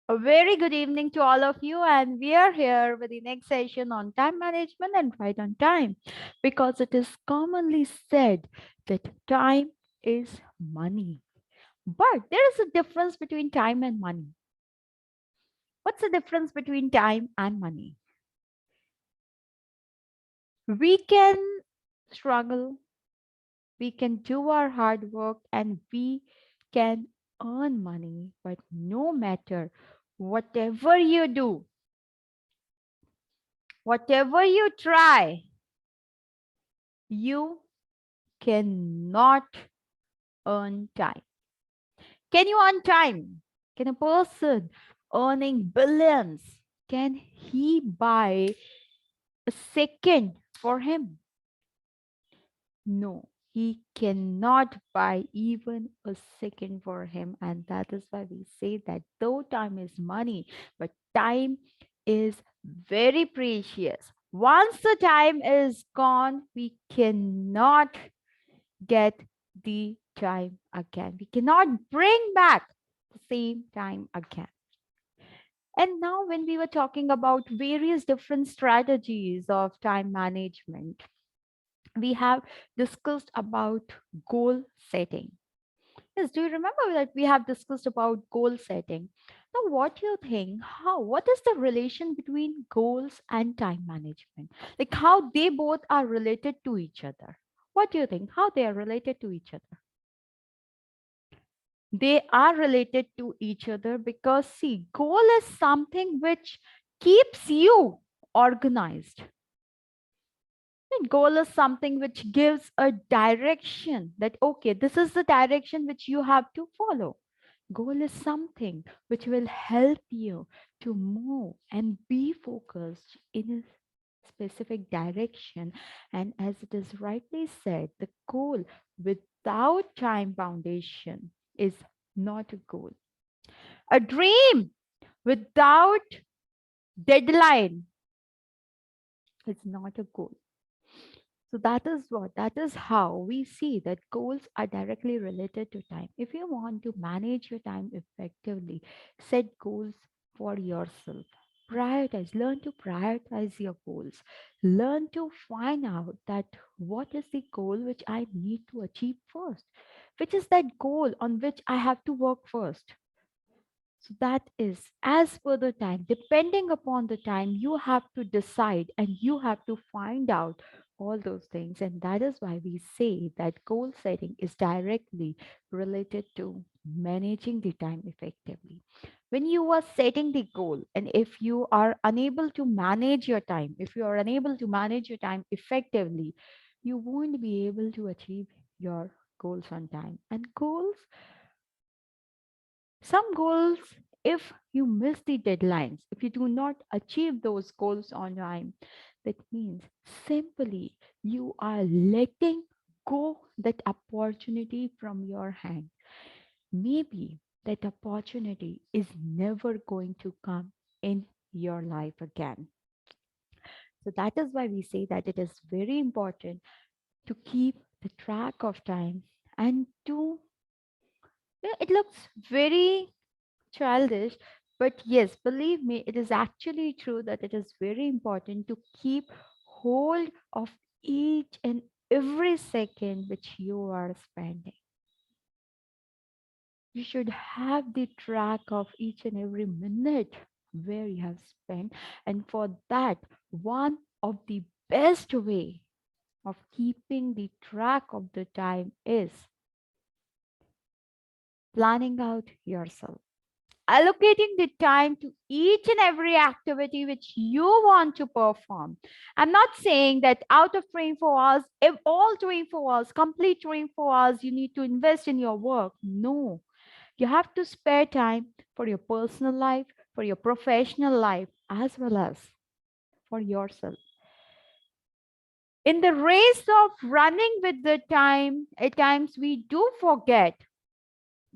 A very good evening to all of you, and we are here with the next session on time management and right on time because it is commonly said that time is money. But there is a difference between time and money. What's the difference between time and money? We can struggle, we can do our hard work, and we can earn money, but no matter whatever you do, whatever you try, you cannot earn time. Can you earn time? Can a person earning billions, can he buy a second for him? No, he cannot buy even a second for him. And that is why we say that though time is money, but time is very precious. Once the time is gone, we cannot get the time again. We cannot bring back the same time again. And now, when we were talking about various different strategies of time management, we have discussed about goal setting. Yes, do you remember that we have discussed about goal setting? Now, what do you think? What is the relation between goals and time management? Like how they both are related to each other. What do you think? How they are related to each other? They are related to each other because see, goal is something which keeps you organized. And goal is something which gives a direction that okay, this is the direction which you have to follow. Goal is something which will help you to move and be focused in a specific direction. And as it is rightly said, the goal without time foundation is not a goal. A dream without deadline is not a goal. So that is how we see that goals are directly related to time. If you want to manage your time effectively, set goals for yourself. Prioritize, learn to prioritize your goals. Learn to find out that what is the goal which I need to achieve first, which is that goal on which I have to work first. So that is as per the time, depending upon the time, you have to decide and you have to find out all those things. And that is why we say that goal setting is directly related to managing the time effectively. When you are setting the goal, and if you are unable to manage your time, if you are unable to manage your time effectively, you won't be able to achieve your goals on time. And some goals, if you miss the deadlines, if you do not achieve those goals on time, that means simply you are letting go that opportunity from your hand. Maybe that opportunity is never going to come in your life again. So that is why we say that it is very important to keep the track of time and to, it looks very childish, but yes, believe me, it is actually true that it is very important to keep hold of each and every second which you are spending. You should have the track of each and every minute where you have spent, and for that, one of the best way of keeping the track of the time is planning out yourself, allocating the time to each and every activity which you want to perform. I'm not saying that out of 24 hours, if all 24 hours, complete 24 hours, you need to invest in your work. No, you have to spare time for your personal life, for your professional life, as well as for yourself. In the race of running with the time, at times we do forget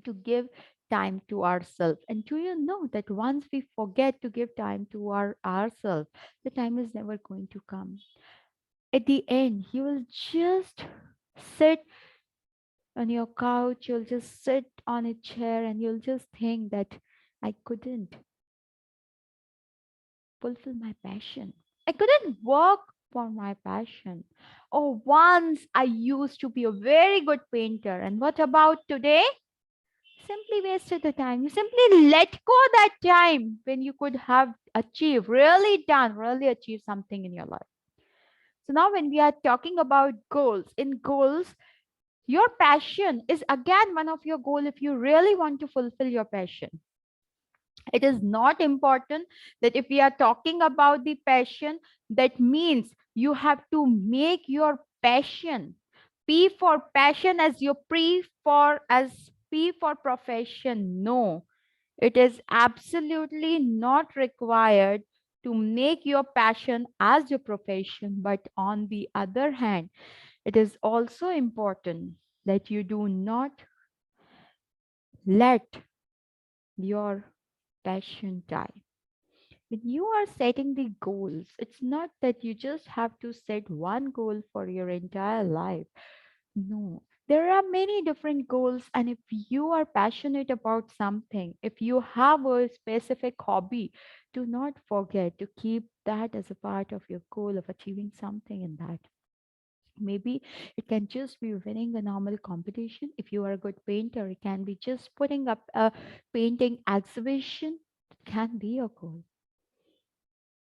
to give time to ourselves. And do you know that once we forget to give time to ourselves, the time is never going to come. At the end, you will just sit on your couch, you'll just sit on a chair and you'll just think that I couldn't. fulfill my passion. I couldn't work for my passion. Oh, once I used to be a very good painter. And what about today? Simply wasted the time. You simply let go that time when you could have achieved, really achieved something in your life. So now when we are talking about goals, in goals, your passion is again one of your goal if you really want to fulfill your passion. It is not important that if we are talking about the passion, that means you have to make your passion P for passion as your pre for as P for profession. No, it is absolutely not required to make your passion as your profession. But on the other hand, it is also important that you do not let your passion die. When you are setting the goals, it's not that you just have to set one goal for your entire life. No, there are many different goals. And if you are passionate about something, if you have a specific hobby, do not forget to keep that as a part of your goal of achieving something in that. Maybe it can just be winning a normal competition. If you are a good painter, it can be just putting up a painting exhibition. It can be a goal.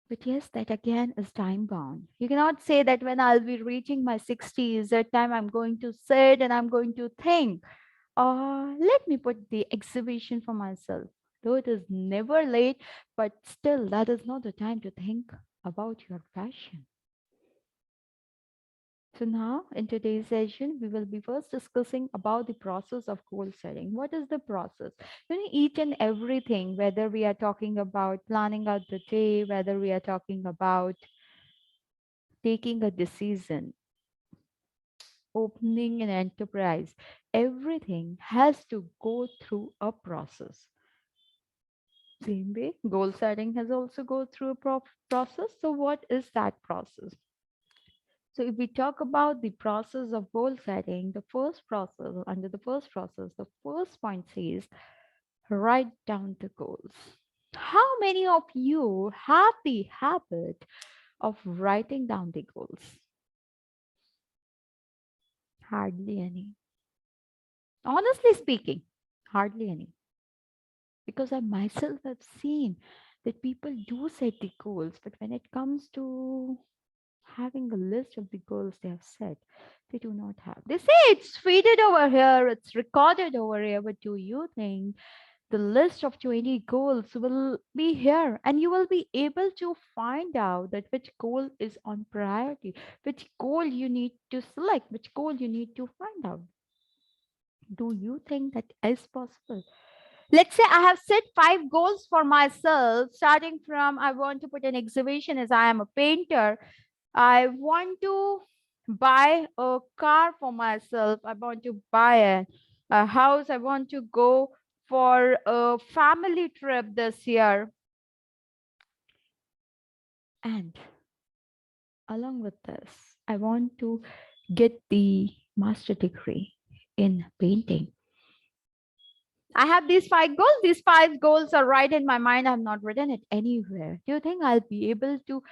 But yes, that again is time bound. You cannot say that when I'll be reaching my 60s, that time I'm going to sit and I'm going to think, let me put the exhibition for myself. Though it is never late, but still, that is not the time to think about your passion. So now in today's session, we will be first discussing about the process of goal setting. What is the process? Each and everything, whether we are talking about planning out the day, whether we are talking about taking a decision, opening an enterprise, everything has to go through a process. Same way, goal setting has also go through a process. So what is that process? So if we talk about the process of goal setting, the first process, under the first process, the first point says write down the goals. How many of you have the habit of writing down the goals? Hardly any. Honestly speaking, hardly any. Because I myself have seen that people do set the goals, but when it comes to having a list of the goals they have set, they do not have. They say it's feeded over here, it's recorded over here, but do you think the list of 20 goals will be here and you will be able to find out that which goal is on priority, which goal you need to select, which goal you need to find out? Do you think that is possible? Let's say I have set 5 goals for myself, starting from I want to put an exhibition as I am a painter. I want to buy a car for myself. I want to buy a house. I want to go for a family trip this year. And along with this, I want to get the master degree in painting. I have these 5 goals. These 5 goals are right in my mind. I have not written it anywhere. Do you think I'll be able to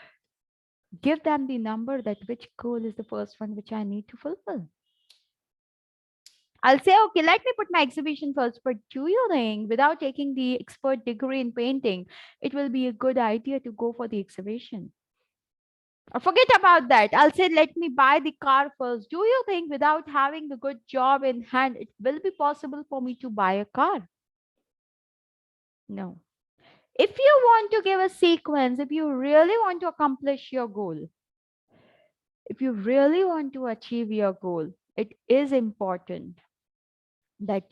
give them the number that which goal is the first one which I need to fulfill? I'll say, okay, let me put my exhibition first. But do you think without taking the expert degree in painting, it will be a good idea to go for the exhibition? Or forget about that. I'll say, let me buy the car first. Do you think without having a good job in hand, it will be possible for me to buy a car? No. If you want to give a sequence, if you really want to accomplish your goal, if you really want to achieve your goal, it is important that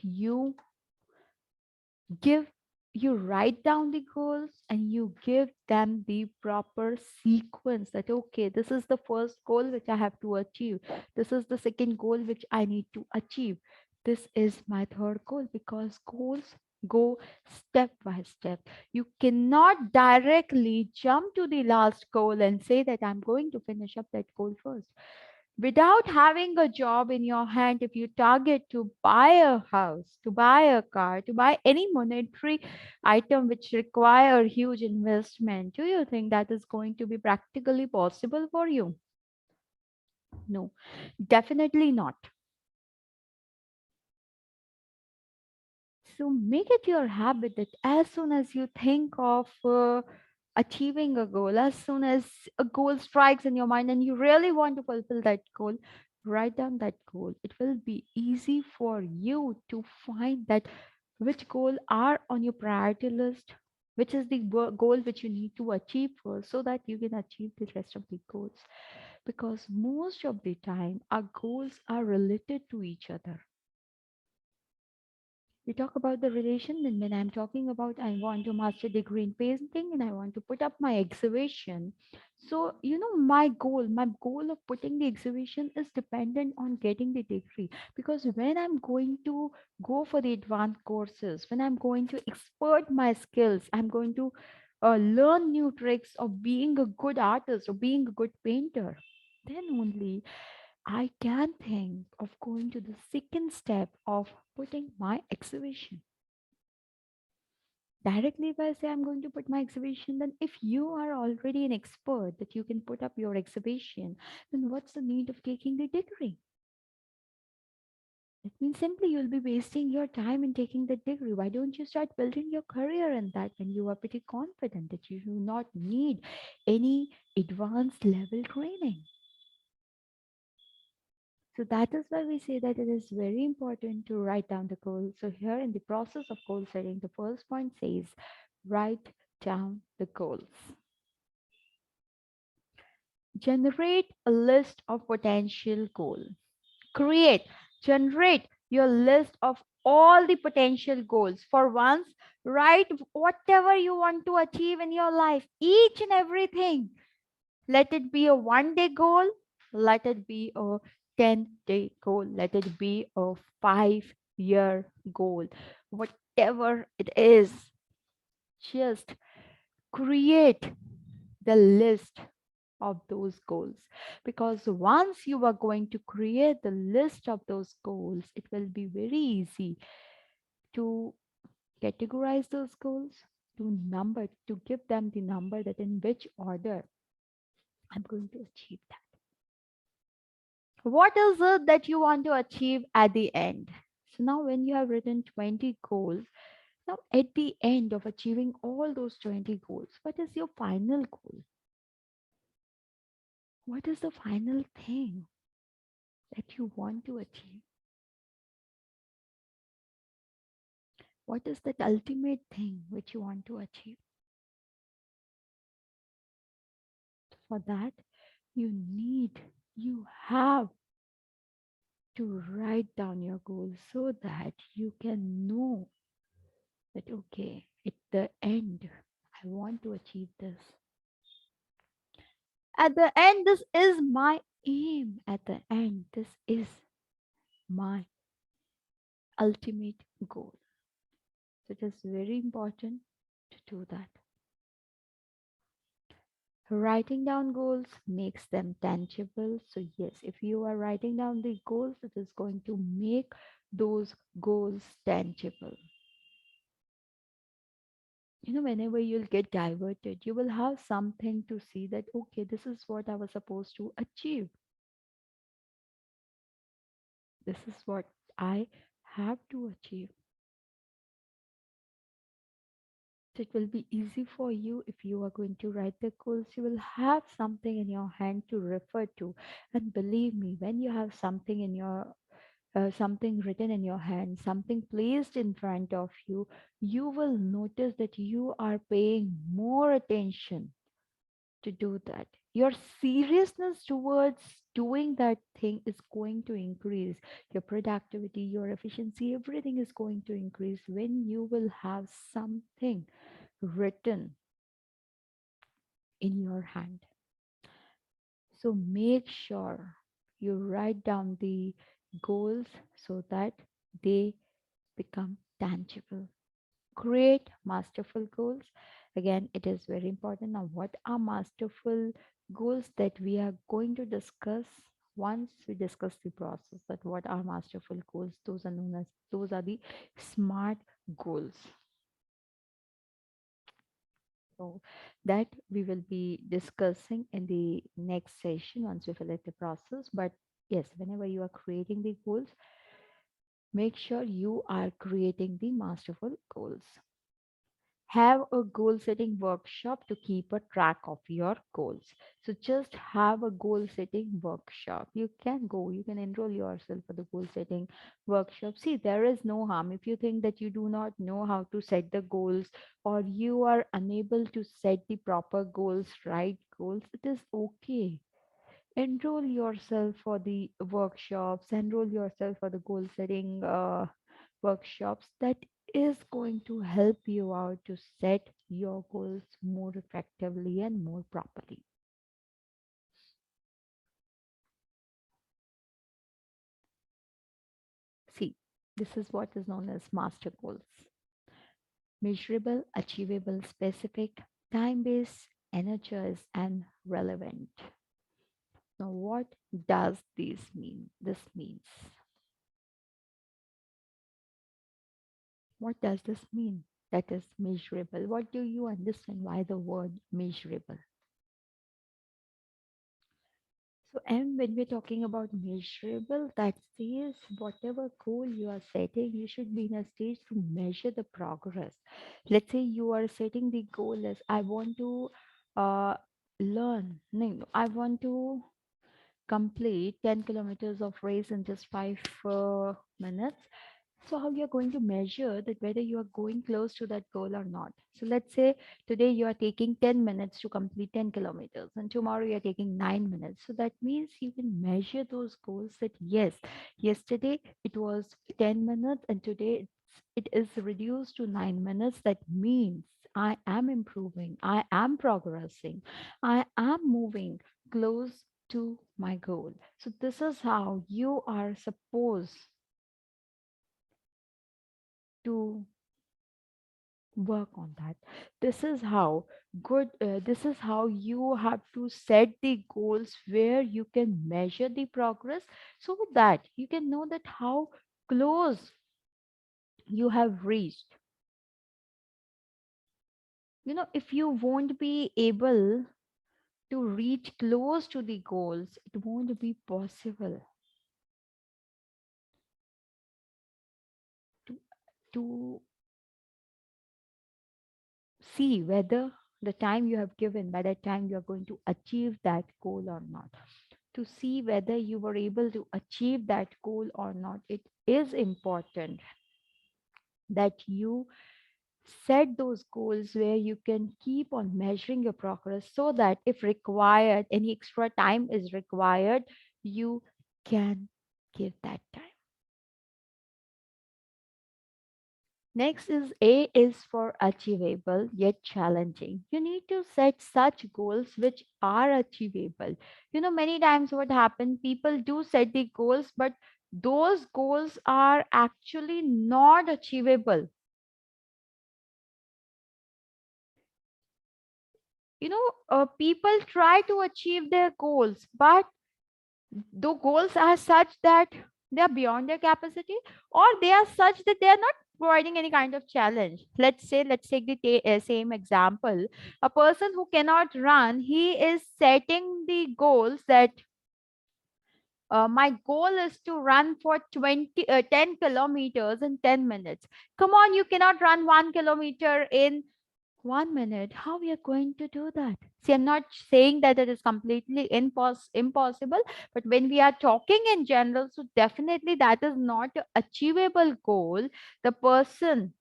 give you write down the goals and you give them the proper sequence that okay, this is the first goal which I have to achieve, this is the second goal which I need to achieve, this is my third goal, because goals go step by step. You cannot directly jump to the last goal and say that I'm going to finish up that goal first. Without having a job in your hand, if you target to buy a house, to buy a car, to buy any monetary item which require huge investment, do you think that is going to be practically possible for you? No, definitely not. So make it your habit that as soon as you think of achieving a goal, as soon as a goal strikes in your mind and you really want to fulfill that goal, write down that goal. It will be easy for you to find that which goal are on your priority list, which is the goal which you need to achieve first so that you can achieve the rest of the goals. Because most of the time, our goals are related to each other. We talk about the relation, and when I'm talking about I want to master degree in painting and I want to put up my exhibition. So, my goal of putting the exhibition is dependent on getting the degree. Because when I'm going to go for the advanced courses, when I'm going to expert my skills, I'm going to learn new tricks of being a good artist or being a good painter, then only I can think of going to the second step of putting my exhibition. Directly, if I say I'm going to put my exhibition, then if you are already an expert that you can put up your exhibition, then what's the need of taking the degree? It means simply you'll be wasting your time in taking the degree. Why don't you start building your career in that when you are pretty confident that you do not need any advanced level training? So that is why we say that it is very important to write down the goal. So here in the process of goal setting, the first point says write down the goals. Generate a list of potential goals. Create, generate your list of all the potential goals. For once, write whatever you want to achieve in your life, each and everything. Let it be a 1 day goal. Let it be a 10-day goal. Let it be a 5 year goal. Whatever it is, just create the list of those goals. Because once you are going to create the list of those goals, it will be very easy to categorize those goals, to number, to give them the number that in which order I'm going to achieve that. What is it that you want to achieve at the end? So now, when you have written 20 goals, now at the end of achieving all those 20 goals, what is your final goal? What is the final thing that you want to achieve? What is that ultimate thing which you want to achieve? For that, you have to write down your goals so that you can know that, okay, at the end, I want to achieve this. At the end, this is my aim. At the end, this is my ultimate goal. So it is very important to do that. Writing down goals makes them tangible. So, yes, if you are writing down the goals, it is going to make those goals tangible. Whenever you'll get diverted, you will have something to see that, okay, this is what I was supposed to achieve. This is what I have to achieve. So it will be easy for you if you are going to write the goals. You will have something in your hand to refer to. And believe me, when you have something in your something written in your hand, something placed in front of you, you will notice that you are paying more attention to do that. Your seriousness towards doing that thing is going to increase. Your productivity, your efficiency, everything is going to increase when you will have something written in your hand. So make sure you write down the goals so that they become tangible. Create masterful goals. Again, it is very important. Now, what are masterful goals that we are going to discuss? Once we discuss the process that what are masterful goals, those are known as those are the smart goals. So that we will be discussing in the next session once we finish the process. But yes, whenever you are creating the goals, make sure you are creating the masterful goals. Have a goal setting workshop to keep a track of your goals. So just have a goal setting workshop. You can go, you can enroll yourself for the goal setting workshop. See, there is no harm if you think that you do not know how to set the goals, or you are unable to set the proper goals, right goals. It is okay. Enroll yourself for the workshops, enroll yourself for the goal setting workshops. That is going to help you out to set your goals more effectively and more properly. See, this is what is known as master goals: measurable, achievable, specific, time based, energized, and relevant. Now, what does this mean? This means, what does this mean? That is measurable. What do you understand why the word measurable? So, and when we're talking about measurable, that says whatever goal you are setting, you should be in a stage to measure the progress. Let's say you are setting the goal as I want to uh, learn, no, I want to complete 10 kilometers of race in just 5 minutes. So how you're going to measure that whether you are going close to that goal or not? So let's say today you are taking 10 minutes to complete 10 kilometers and tomorrow you're taking 9 minutes. So that means you can measure those goals that yes, yesterday it was 10 minutes and today it is reduced to 9 minutes. That means I am improving, I am progressing, I am moving close to my goal. So this is how you are supposed to work on that. This is how this is how you have to set the goals where you can measure the progress so that you can know that how close you have reached. If you won't be able to reach close to the goals, it won't be possible to to see whether the time you have given, by that time you are going to achieve that goal or not. To see whether you were able to achieve that goal or not, it is important that you set those goals where you can keep on measuring your progress so that if required, any extra time is required, you can give that time. Next is A is for achievable yet challenging. You need to set such goals which are achievable. Many times what happens, people do set the goals, but those goals are actually not achievable. People try to achieve their goals, but the goals are such that they are beyond their capacity, or they are such that they are not providing any kind of challenge. Let's take the same example. A person who cannot run, he is setting the goals that my goal is to run for 10 kilometers in 10 minutes. Come on, you cannot run 1 kilometer in 1 minute. How we are going to do that? See, I'm not saying that it is completely impossible, but when we are talking in general, so definitely that is not an achievable goal. The person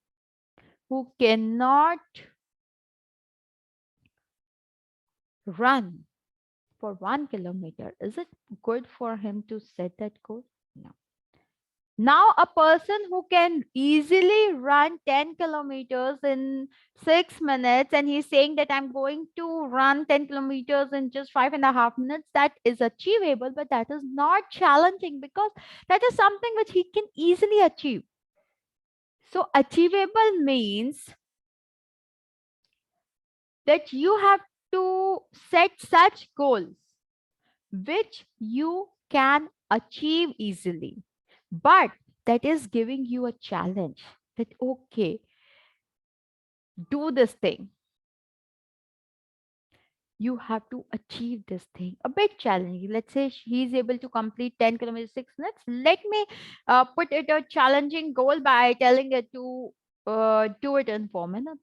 who cannot run for 1 kilometer, is it good for him to set that goal? No. Now, a person who can easily run 10 kilometers in 6 minutes, and he's saying that I'm going to run 10 kilometers in just 5.5 minutes, that is achievable, but that is not challenging because that is something which he can easily achieve. So, achievable means that you have to set such goals which you can achieve easily, but that is giving you a challenge that, okay, do this thing. You have to achieve this thing. A bit challenging. Let's say he's able to complete 10 kilometers 6 minutes. Let me put it a challenging goal by telling it to do it in 4 minutes.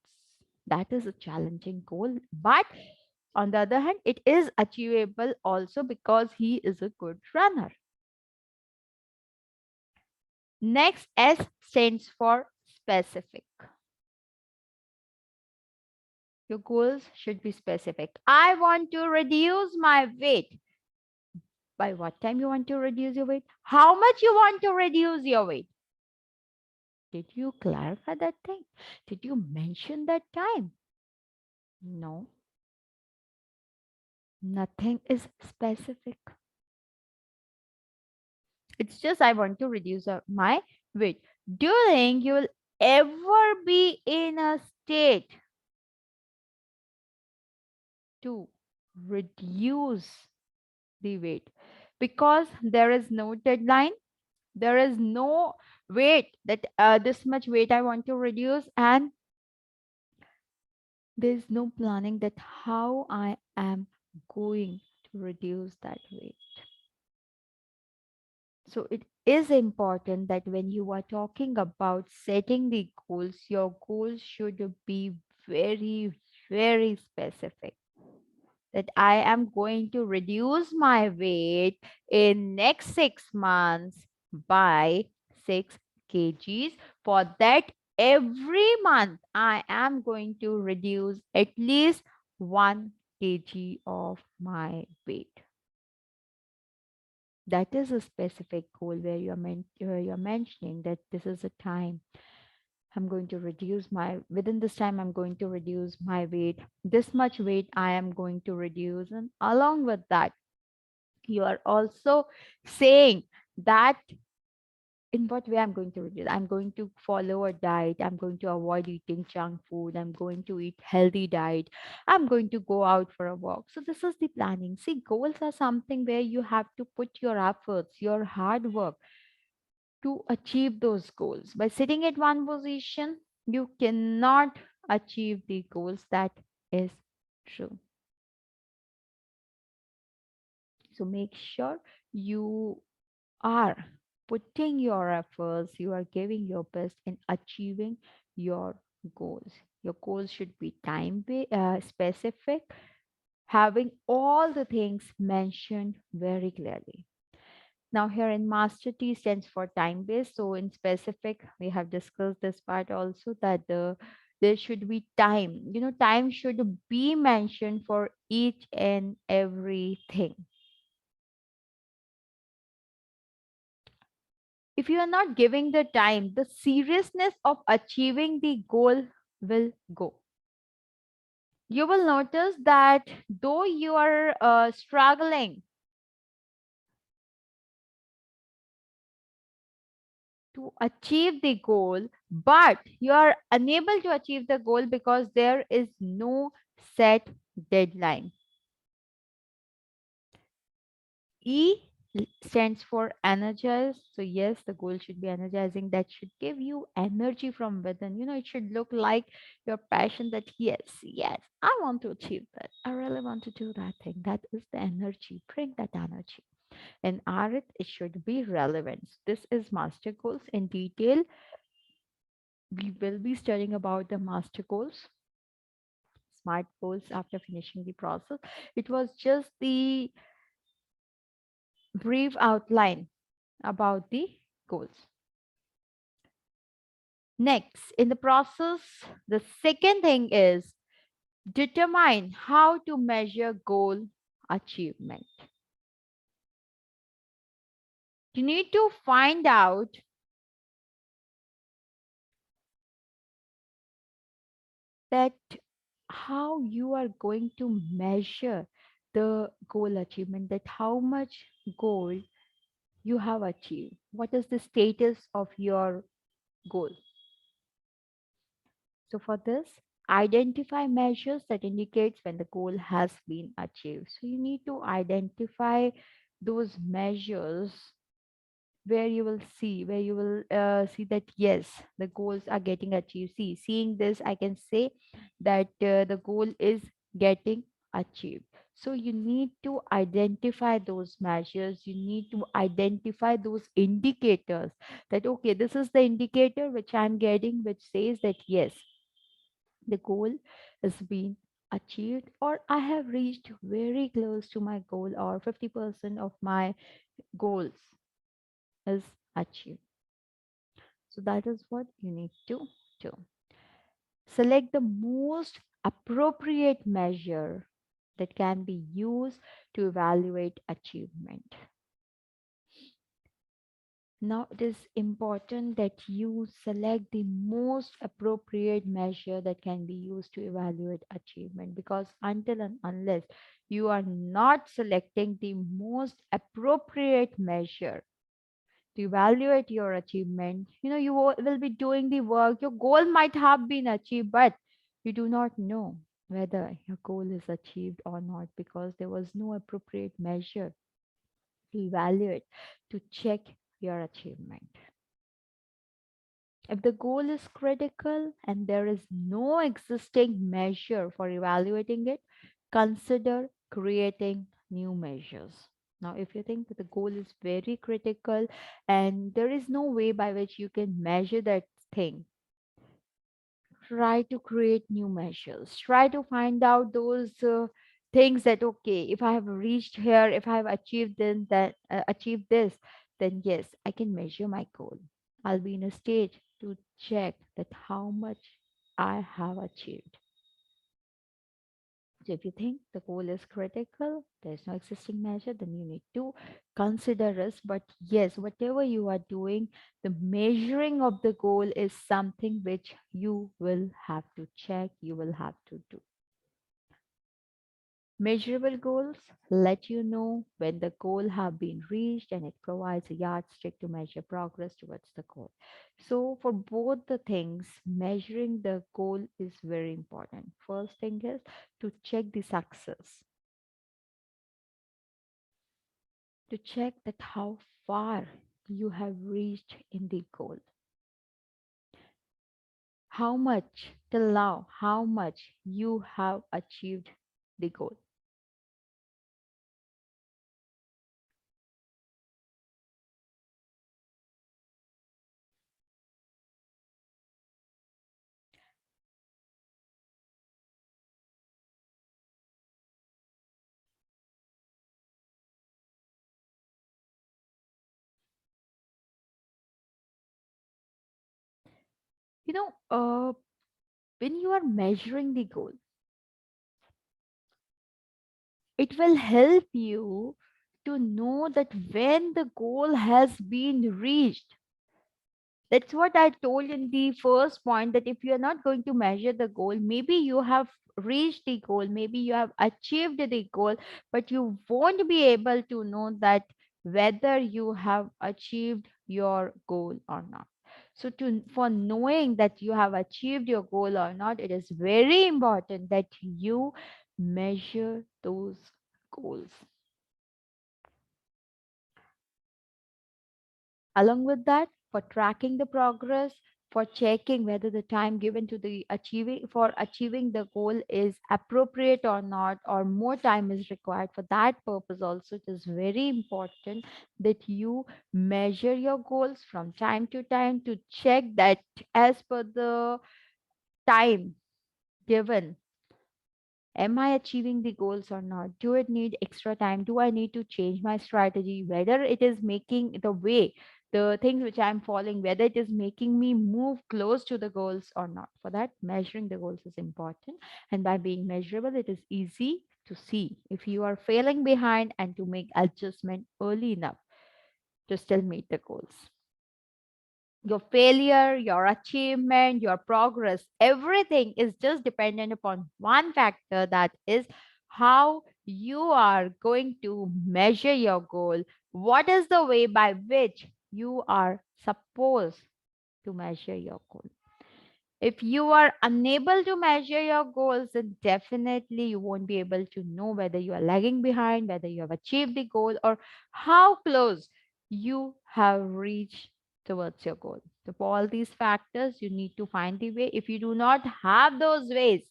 That is a challenging goal. But on the other hand, it is achievable also because he is a good runner. Next, S stands for specific. Your goals should be specific. I want to reduce my weight. By what time you want to reduce your weight? How much you want to reduce your weight? Did you clarify that thing? Did you mention that time? No, nothing is specific. It's just I want to reduce my weight. Do you think you will ever be in a state to reduce the weight? Because there is no deadline, there is no weight that this much weight I want to reduce, and there's no planning that how I am going to reduce that weight. So it is important that when you are talking about setting the goals, your goals should be very, very specific. That I am going to reduce my weight in next 6 months by 6 kgs. For that, every month I am going to reduce at least 1 kg of my weight. That is a specific goal where you're mentioning that this is a time I'm going to reduce within this time, I'm going to reduce my weight. This much weight I am going to reduce. And along with that, you are also saying that in what way I'm going to reduce. I'm going to follow a diet. I'm going to avoid eating junk food. I'm going to eat healthy diet. I'm going to go out for a walk. So this is the planning. See, goals are something where you have to put your efforts, your hard work to achieve those goals. By sitting at one position, you cannot achieve the goals. That is true. So make sure you are putting your efforts, you are giving your best in achieving your goals. Your goals should be specific, having all the things mentioned very clearly. Now here in master T stands for time based. So in specific, we have discussed this part also that there should be time. Time should be mentioned for each and everything. If you are not giving the time, the seriousness of achieving the goal will go. You will notice that though you are struggling to achieve the goal, but you are unable to achieve the goal because there is no set deadline. E stands for energize. So yes, the goal should be energizing. That should give you energy from within. It should look like your passion that yes, yes, I want to achieve that. I really want to do that thing. That is the energy. Bring that energy. And R, it should be relevant. This is master goals in detail. We will be studying about the master goals, smart goals after finishing the process. It was just the brief outline about the goals. Next, in the process, the second thing is determine how to measure goal achievement. You need to find out that how you are going to measure the goal achievement, that how much goal you have achieved. What is the status of your goal? So for this, identify measures that indicates when the goal has been achieved. So you need to identify those measures where you will see that yes, the goals are getting achieved. See, seeing this, I can say that the goal is getting achieved. So you need to identify those measures, you need to identify those indicators, that okay, this is the indicator which I'm getting, which says that yes, the goal has been achieved, or I have reached very close to my goal, or 50% of my goals is achieved. So that is what you need to do. Select the most appropriate measure that can be used to evaluate achievement. Now, it is important that you select the most appropriate measure that can be used to evaluate achievement, because until and unless you are not selecting the most appropriate measure to evaluate your achievement, you will be doing the work. Your goal might have been achieved, but you do not know whether your goal is achieved or not, because there was no appropriate measure to evaluate, to check your achievement. If the goal is critical and there is no existing measure for evaluating it, consider creating new measures. Now, if you think that the goal is very critical and there is no way by which you can measure that thing, try to create new measures. Try to find out those things that okay, if I have reached here, if I have achieved achieved this, then yes, I can measure my goal. I'll be in a stage to check that how much I have achieved. So if you think the goal is critical, there's no existing measure, then you need to consider this. But yes, whatever you are doing, the measuring of the goal is something which you will have to check, you will have to do. Measurable goals let you know when the goal have been reached, and it provides a yardstick to measure progress towards the goal. So for both the things, measuring the goal is very important. First thing is to check the success, to check that how far you have reached in the goal. How much till now, how much you have achieved the goal. You know, when you are measuring the goal, it will help you to know that when the goal has been reached. That's what I told in the first point, that if you're not going to measure the goal, maybe you have reached the goal, maybe you have achieved the goal, but you won't be able to know that whether you have achieved your goal or not. So for knowing that you have achieved your goal or not, it is very important that you measure those goals. Along with that, for tracking the progress, for checking whether the time given to the achieving the goal is appropriate or not, or more time is required, for that purpose also it is very important that you measure your goals from time to time, to check that as per the time given, am I achieving the goals or not? Do it need extra time? Do I need to change my strategy? Whether it is making the way, the things which I'm following, whether it is making me move close to the goals or not. For that, measuring the goals is important. And by being measurable, it is easy to see if you are failing behind and to make adjustment early enough to still meet the goals. Your failure, your achievement, your progress, everything is just dependent upon one factor, that is how you are going to measure your goal. What is the way by which you are supposed to measure your goal? If you are unable to measure your goals, then definitely you won't be able to know whether you are lagging behind, whether you have achieved the goal, or how close you have reached towards your goal. So, for all these factors, you need to find the way. If you do not have those ways,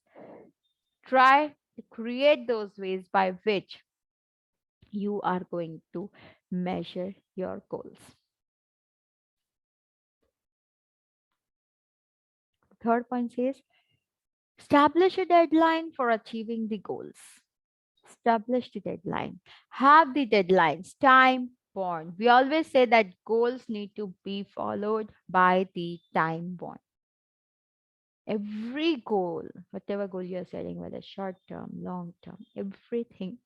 try to create those ways by which you are going to measure your goals. Third point says establish a deadline for achieving the goals. Establish the deadline. Have the deadlines, time bound. We always say that goals need to be followed by the time bound. Every goal, whatever goal you're setting, whether short term, long term, everything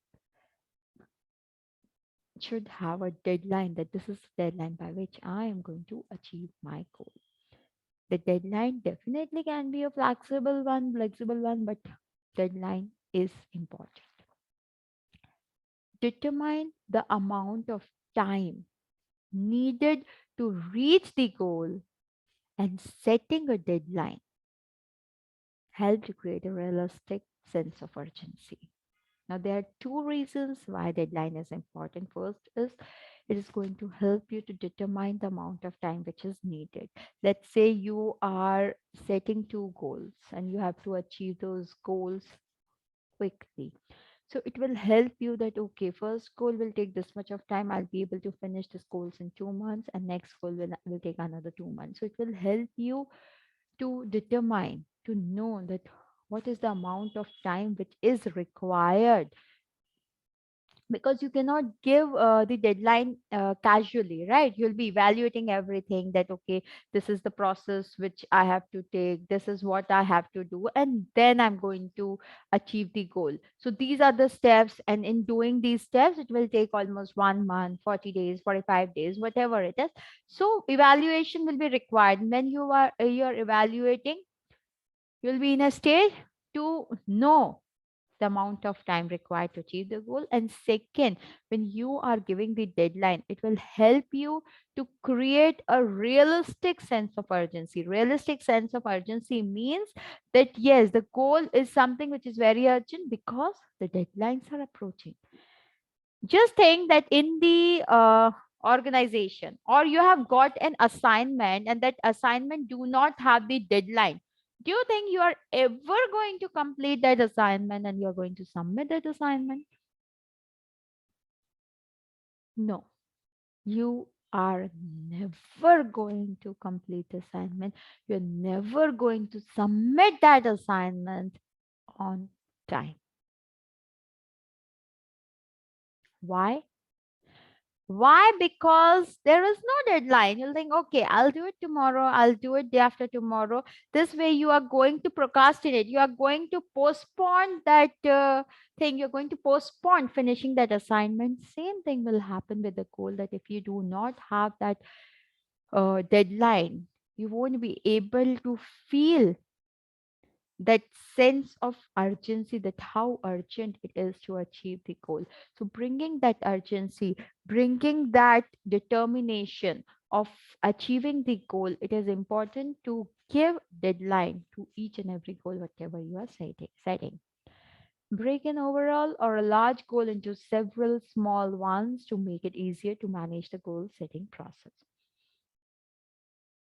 should have a deadline, that this is the deadline by which I am going to achieve my goal. The deadline definitely can be a flexible one, but deadline is important. Determine the amount of time needed to reach the goal, and setting a deadline help to create a realistic sense of urgency. Now, there are two reasons why deadline is important. First is it is going to help you to determine the amount of time which is needed. Let's say you are setting two goals and you have to achieve those goals quickly. So it will help you that, okay, first goal will take this much of time. I'll be able to finish this goals in 2 months, and next goal will take another 2 months. So it will help you to determine, to know that what is the amount of time which is required, because you cannot give the deadline casually, right? You'll be evaluating everything, that okay, this is the process which I have to take, this is what I have to do, and then I'm going to achieve the goal. So these are the steps, and in doing these steps it will take almost 1 month, 40 days, 45 days, whatever it is. So evaluation will be required. When you're evaluating, you'll be in a stage to know the amount of time required to achieve the goal. And second, when you are giving the deadline, it will help you to create a realistic sense of urgency. Realistic sense of urgency means that yes, the goal is something which is very urgent because the deadlines are approaching. Just think that in the organization, or you have got an assignment and that assignment do not have the deadline, do you think you are ever going to complete that assignment and you're going to submit that assignment? No, you are never going to complete the assignment. You're never going to submit that assignment on time. Why? Why? Because there is no deadline. You'll think, okay, I'll do it tomorrow, I'll do it day after tomorrow. This way, you are going to procrastinate. You are going to postpone that thing. You're going to postpone finishing that assignment. Same thing will happen with the goal, that if you do not have that deadline, you won't be able to feel that sense of urgency, that how urgent it is to achieve the goal. So bringing that urgency, bringing that determination of achieving the goal, it is important to give deadline to each and every goal whatever you are setting. Break an overall or a large goal into several small ones to make it easier to manage the goal setting process.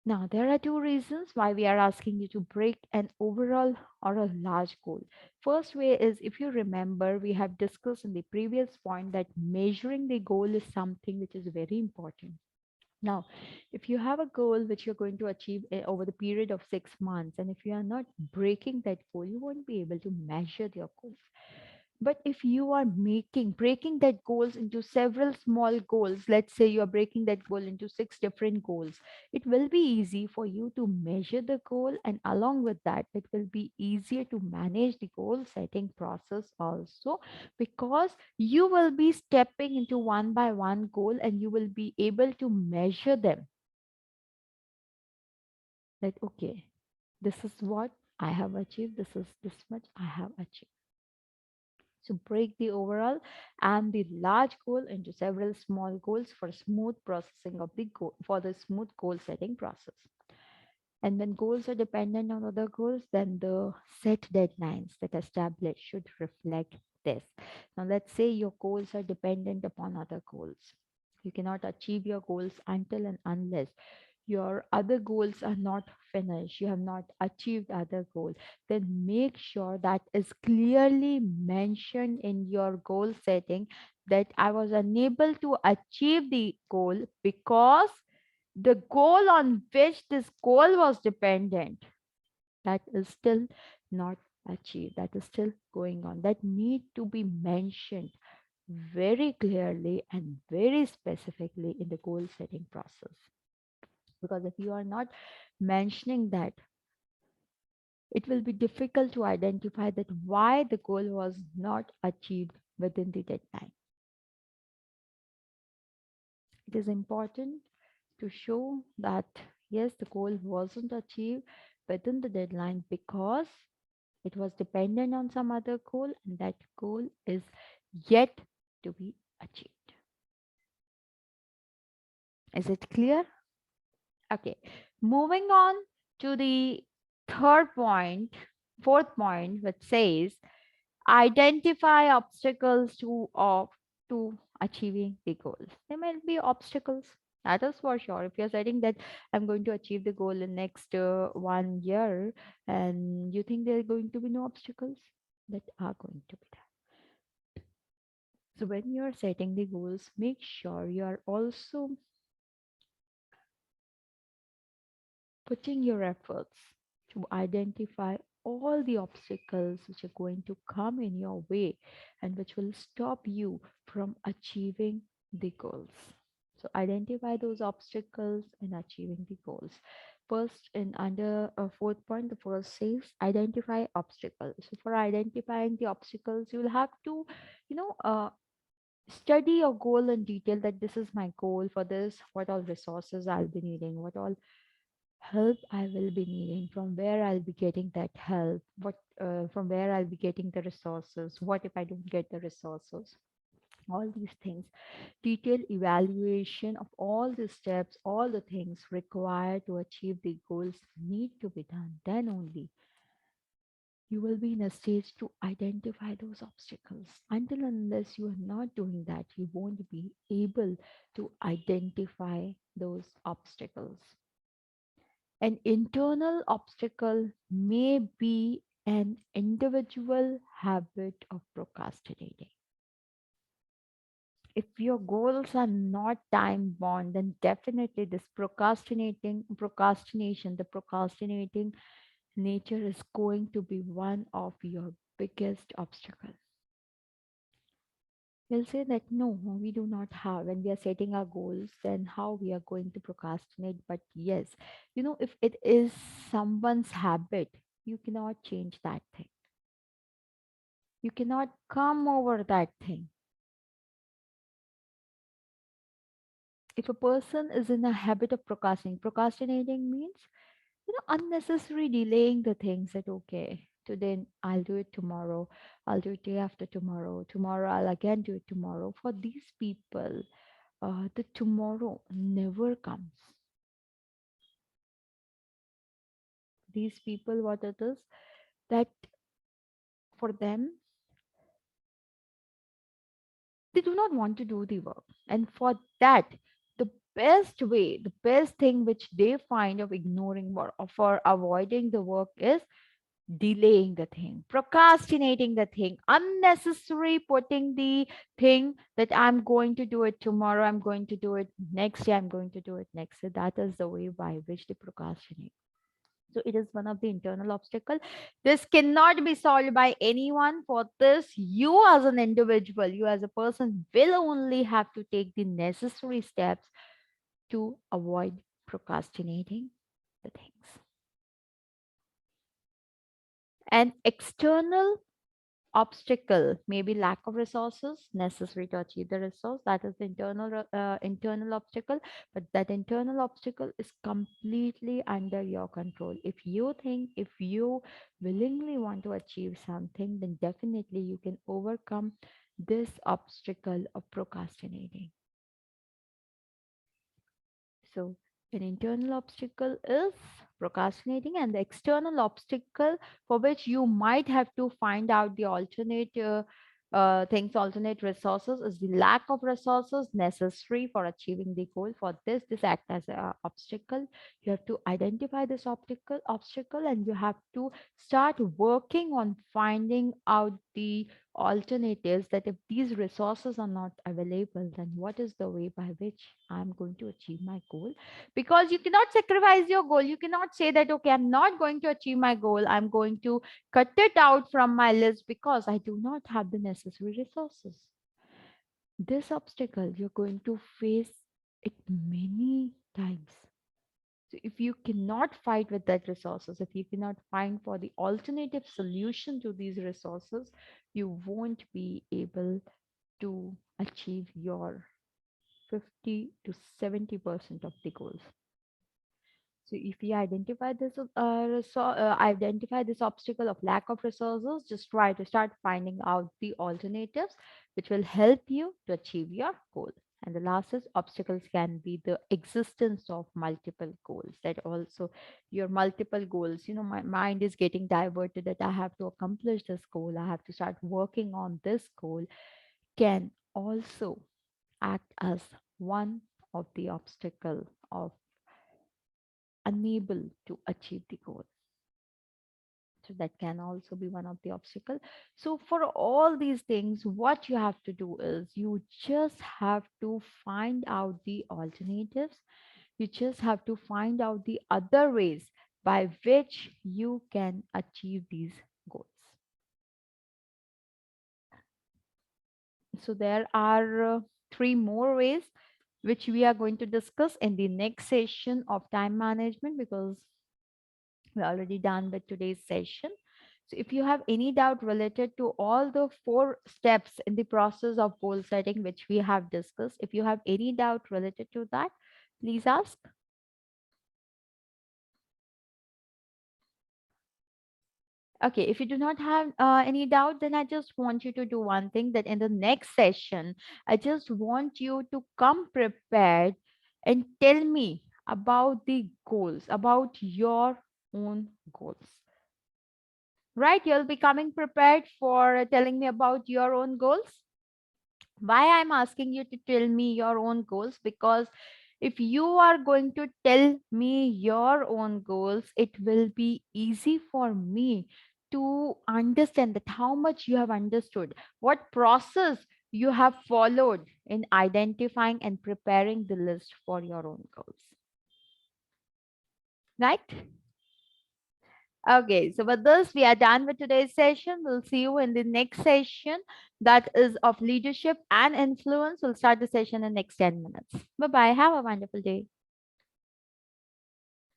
Now, there are two reasons why we are asking you to break an overall or a large goal. First way is, if you remember, we have discussed in the previous point that measuring the goal is something which is very important. Now, if you have a goal which you're going to achieve over the period of 6 months, and if you are not breaking that goal, you won't be able to measure your goals. But if you are breaking that goals into several small goals, let's say you are breaking that goal into 6 different goals, it will be easy for you to measure the goal. And along with that, it will be easier to manage the goal setting process also, because you will be stepping into one by one goal and you will be able to measure them. That, okay, this is what I have achieved, this is this much I have achieved. So break the overall and the large goal into several small goals for smooth processing of the goal, for the smooth goal setting process. And when goals are dependent on other goals, then the set deadlines that are established should reflect this. Now, let's say your goals are dependent upon other goals. You cannot achieve your goals until and unless your other goals are not finished, you have not achieved other goal, then make sure that is clearly mentioned in your goal setting that I was unable to achieve the goal because the goal on which this goal was dependent, that is still not achieved, that is still going on, that need to be mentioned very clearly and very specifically in the goal setting process. Because if you are not mentioning that, it will be difficult to identify that why the goal was not achieved within the deadline. It is important to show that yes, the goal wasn't achieved within the deadline because it was dependent on some other goal, and that goal is yet to be achieved. Is it clear? Okay, moving on to the third point, fourth point, which says identify obstacles to achieving the goals. There might be obstacles. That is for sure. If you're saying that I'm going to achieve the goal in next 1 year, and you think there are going to be no obstacles, that are going to be there. So when you're setting the goals, make sure you are also putting your efforts to identify all the obstacles which are going to come in your way and which will stop you from achieving the goals. So identify those obstacles in achieving the goals. First, in under fourth point, the first says identify obstacles. So for identifying the obstacles, you will have to, you know, study your goal in detail. That this is my goal for this. What all resources I'll be needing. What all help I will be needing, from where I'll be getting that help, from where I'll be getting the resources, what if I don't get the resources, all these things. Detailed evaluation of all the steps, all the things required to achieve the goals need to be done. Then only you will be in a stage to identify those obstacles. Until unless you are not doing that, you won't be able to identify those obstacles. An internal obstacle may be an individual habit of procrastinating. If your goals are not time bound, then definitely this procrastination, the procrastinating nature is going to be one of your biggest obstacles. We'll say that no, we do not have. When we are setting our goals, then how we are going to procrastinate. But yes, if it is someone's habit, you cannot change that thing. You cannot come over that thing. If a person is in a habit of procrastinating means, unnecessary delaying the things that, okay, today I'll do it tomorrow, I'll do it day after tomorrow, tomorrow I'll again do it tomorrow. For these people, the tomorrow never comes. These people, what it is, that for them, they do not want to do the work. And for that, the best way, the best thing which they find of ignoring or for avoiding the work is delaying the thing, procrastinating the thing, unnecessary putting the thing that I'm going to do it tomorrow, I'm going to do it next day, I'm going to do it next day. That is the way by which they procrastinate. So it is one of the internal obstacle. This cannot be solved by anyone. For this, you as an individual, you as a person will only have to take the necessary steps to avoid procrastinating the things. An external obstacle maybe lack of resources necessary to achieve the resource, that is the internal obstacle. But that internal obstacle is completely under your control. If you think, if you willingly want to achieve something, then definitely you can overcome this obstacle of procrastinating. So An internal obstacle is procrastinating, and the external obstacle for which you might have to find out the alternate things, alternate resources, is the lack of resources necessary for achieving the goal. For this act as an obstacle. You have to identify this obstacle, and you have to start working on finding out the alternatives, that if these resources are not available, then what is the way by which I'm going to achieve my goal. Because you cannot sacrifice your goal. You cannot say that, okay, I'm not going to achieve my goal, I'm going to cut it out from my list because I do not have the necessary resources. This obstacle, you're going to face it many times. So if you cannot fight with that resources, if you cannot find for the alternative solution to these resources, you won't be able to achieve your 50 to 70% of the goals. So if you identify this obstacle of lack of resources, just try to start finding out the alternatives which will help you to achieve your goal. And the last is obstacles can be the existence of multiple goals. That also your multiple goals, my mind is getting diverted that I have to accomplish this goal, I have to start working on this goal, can also act as one of the obstacle of unable to achieve the goal. So that can also be one of the obstacle. So for all these things, what you have to do is you just have to find out the alternatives. You just have to find out the other ways by which you can achieve these goals. So there are three more ways which we are going to discuss in the next session of time management, because we're already done with today's session. So if you have any doubt related to all the four steps in the process of goal setting, which we have discussed, if you have any doubt related to that, please ask. Okay, if you do not have any doubt, then I just want you to do one thing, that in the next session, I just want you to come prepared and tell me about the goals, about your own goals. Right? You'll be coming prepared for telling me about your own goals. Why I'm asking you to tell me your own goals? Because if you are going to tell me your own goals, it will be easy for me to understand that how much you have understood, what process you have followed in identifying and preparing the list for your own goals. Right? Okay, so with this, we are done with today's session. We'll see you in the next session, that is of leadership and influence. We'll start the session in the next 10 minutes. Bye bye. Have a wonderful day.